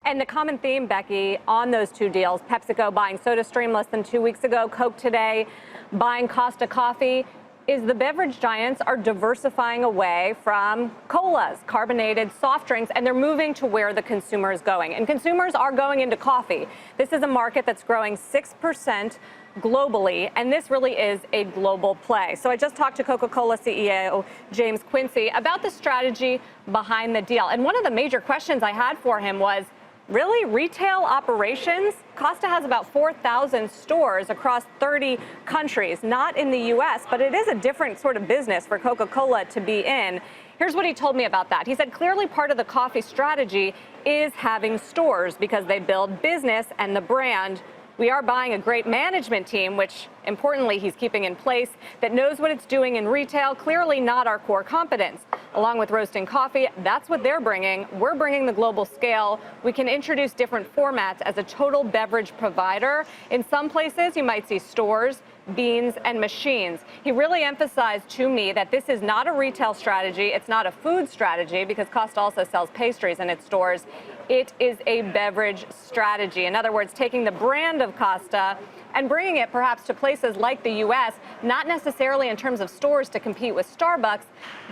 And the common theme, Becky, on those two deals, PepsiCo buying SodaStream less than 2 weeks ago, Coke today buying Costa Coffee, is the beverage giants are diversifying away from colas, carbonated soft drinks, and they're moving to where the consumer is going. And consumers are going into coffee. This is a market that's growing 6% globally, and this really is a global play. So I just talked to Coca-Cola CEO James Quincey about the strategy behind the deal. And one of the major questions I had for him was, really, retail operations? Costa has about 4,000 stores across 30 countries, not in the U.S., but it is a different sort of business for Coca-Cola to be in. Here's what he told me about that. He said clearly part of the coffee strategy is having stores because they build business and the brand. We are buying a great management team, which importantly he's keeping in place, that knows what it's doing in retail, clearly not our core competence. Along with roasting coffee, that's what they're bringing. We're bringing the global scale. We can introduce different formats as a total beverage provider. In some places, you might see stores, beans, and machines. He really emphasized to me that this is not a retail strategy. It's not a food strategy because Costa also sells pastries in its stores. It is a beverage strategy. In other words, taking the brand of Costa and bringing it perhaps to places like the U.S., not necessarily in terms of stores to compete with Starbucks,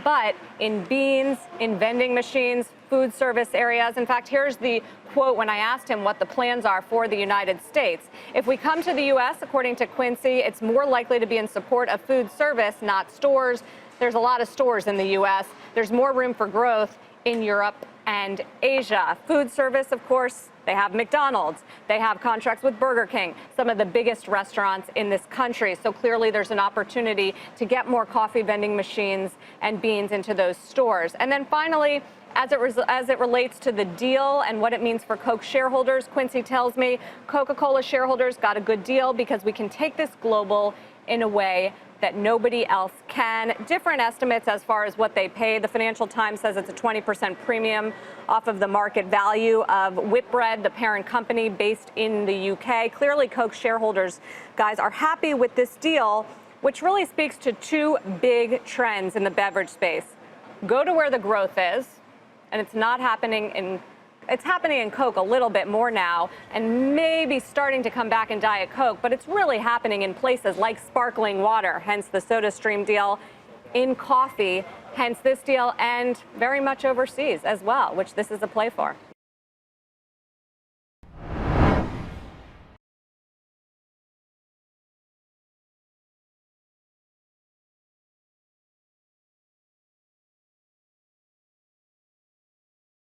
but in beans, in vending machines, food service areas. In fact, here's the quote when I asked him what the plans are for the United States. If we come to the U.S., according to Quincey, it's more likely to be in support of food service, not stores. There's a lot of stores in the U.S. There's more room for growth in Europe and Asia. Food service, of course, they have McDonald's. They have contracts with Burger King, some of the biggest restaurants in this country. So clearly there's an opportunity to get more coffee vending machines and beans into those stores. And then finally, as it relates to the deal and what it means for Coke shareholders, Quincey tells me Coca-Cola shareholders got a good deal because we can take this global in a way that nobody else can. Different estimates as far as what they pay. The Financial Times says it's a 20% premium off of the market value of Whitbread, the parent company based in the UK. Clearly, Coke shareholders, guys, are happy with this deal, which really speaks to two big trends in the beverage space. Go to where the growth is, and it's not happening in It's happening in Coke a little bit more now, and maybe starting to come back in Diet Coke, but it's really happening in places like sparkling water, hence the SodaStream deal, in coffee, hence this deal, and very much overseas as well, which this is a play for.